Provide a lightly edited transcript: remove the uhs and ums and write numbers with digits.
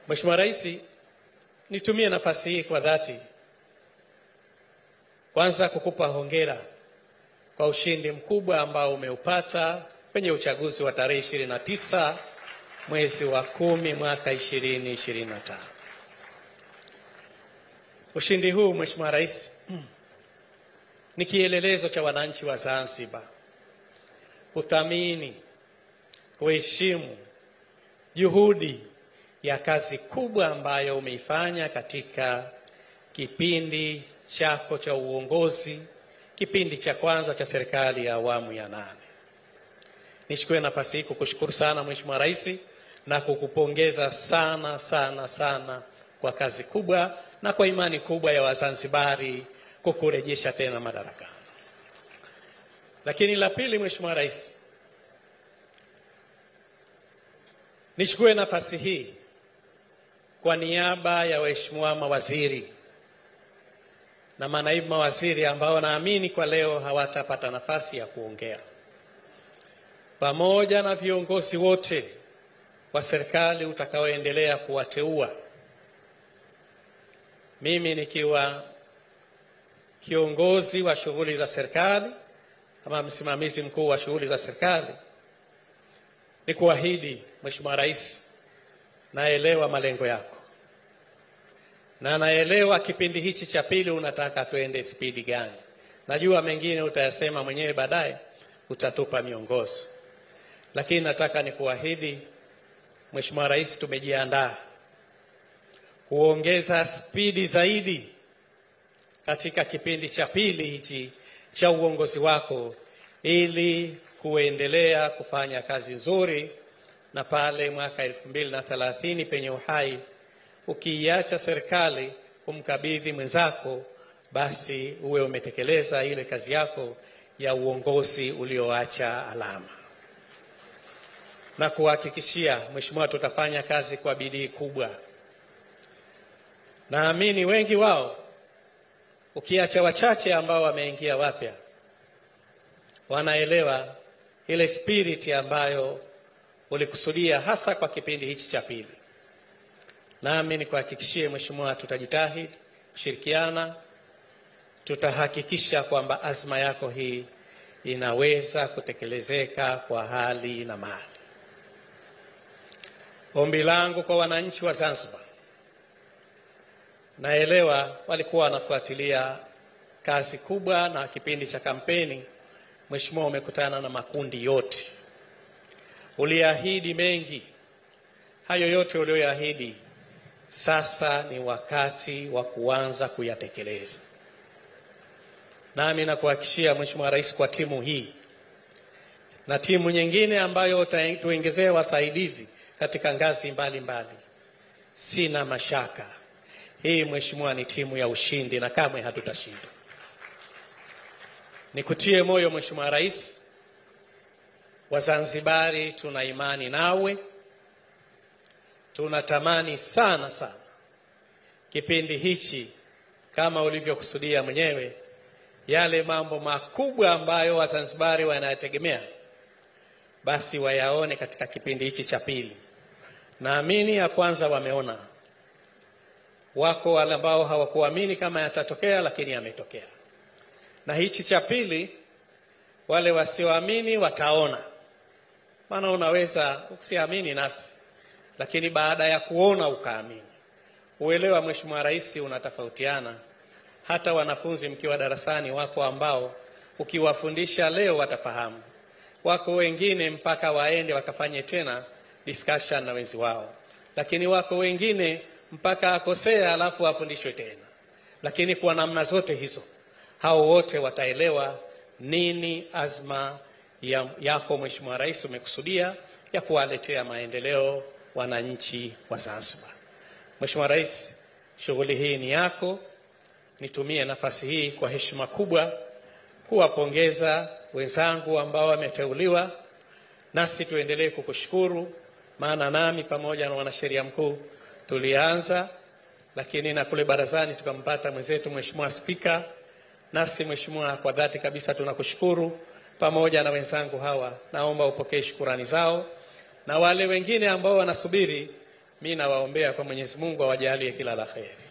Mheshimiwa Rais, nitumie nafasi hii kwa dhati kwanza kukupa hongera kwa ushindi mkubwa ambao umeupata kwenye uchaguzi wa tarehe 29 mwezi wa 10 mwaka 2025. Ushindi huu Mheshimiwa Rais ni kielelezo cha wananchi wa Zanzibar kuthamini, kuheshimu juhudi ya kazi kubwa ambayo umeifanya katika kipindi chako cha uongozi, kipindi cha kwanza cha serikali ya awamu ya 8. Nichukue nafasi hii kukushukuru sana Mheshimiwa Rais na kukupongeza sana kwa kazi kubwa na kwa imani kubwa ya Wazanzibari kukurejesha tena madarakani. Lakini la pili Mheshimiwa Rais, nichukue nafasi hii kwa niaba ya waheshimiwa mawaziri na manaibu mawaziri ambao naamini kwa leo hawatapata nafasi ya kuongea, pamoja na viongozi wote wa serikali utakaoendelea kuwateua, mimi nikiwa kiongozi wa shughuli za serikali ama msimamizi mkuu wa shughuli za serikali, ni kuahidi Mheshimiwa Rais, naelewa malengo yako na naelewa kipindi hichi cha pili unataka tuende spidi gani. Najua mengine utayasema mwenyewe baadaye, utatupa miongozo, lakini nataka nikuahidi Mheshimiwa Rais, tumejiandaa kuongeza spidi zaidi katika kipindi cha pili hichi cha uongozi wako, ili kuendelea kufanya kazi nzuri, na pale mwaka 2030 penye uhai ukiiacha serikali kumkabidhi mwenzako, basi uwe umetekeleza ile kazi yako ya uongozi ulioacha alama. Na kuhakikishia Mheshimiwa, tutafanya kazi kwa bidii kubwa. Naamini wengi wao, ukiacha wachache ambao wameingia wapya, wanaelewa ile spirit ambayo ulikusudia hasa kwa kipindi hichi cha pili. Nami nikuhakikishie Mheshimiwa, tutajitahidi kushirikiana, tutahakikisha kwamba azma yako hii inaweza kutekelezeka kwa hali na mali. Ombi langu kwa wananchi wa Zanzibar, naelewa walikuwa wanafuatilia kazi kubwa na kipindi cha kampeni. Mheshimiwa, umekutana na makundi yote, uliahidi mengi. Hayo yote uliyoahidi sasa ni wakati wa kuanza kuyatekeleza. Nami nakuhakikishia Mheshimiwa Rais, kwa timu hii na timu nyingine ambayo tuongezea wasaidizi katika ngazi mbalimbali, sina mashaka hii Mheshimiwa ni timu ya ushindi na kamwe hatutashinda. Nikutie moyo Mheshimiwa Rais, Wazanzibari tuna imani nawe, tunatamani sana kipindi hichi kama ulivyokusudia mwenyewe, yale mambo makubwa ambayo Wazanzibari wanayategemea basi wayaone katika kipindi hichi cha pili. Naamini ya kwanza wameona, wako wale ambao hawakuamini kama yatatokea, lakini yametokea. Na hichi cha pili wale wasioamini wataona. Maana unaweza usiamini nafsi, lakini baada ya kuona ukaamini. Uelewa Mheshimiwa Rais unatofautiana. Hata wanafunzi mkiwa darasani, wako ambao ukiwafundisha leo watafahamu, wako wengine mpaka waende wakafanye tena discussion na wenzi wao, lakini wako wengine mpaka akosea alafu afundishwe tena. Lakini kwa namna zote hizo, hao wote wataelewa nini azma yako Mheshimiwa Rais umekusudia ya kuwaletea maendeleo wananchi wa Zanzibar. Mheshimiwa Rais, shughuli hii ni yako. Nitumie nafasi hii kwa heshima kubwa kuwapongeza wenzangu ambao wameteuliwa, nasi tuendelee kukushukuru, maana nami pamoja na wanasheria mkuu tulianza, lakini na kule barazani tukampata mwenzetu Mheshimiwa Spika. Nasi Mheshimiwa, kwa dhati kabisa tunakushukuru pamoja na wenzangu hawa. Naomba upokee shukurani zao, na wale wengine ambao wanasubiri mimi nawaombea kwa Mwenyezi Mungu awajalie kila la kheri.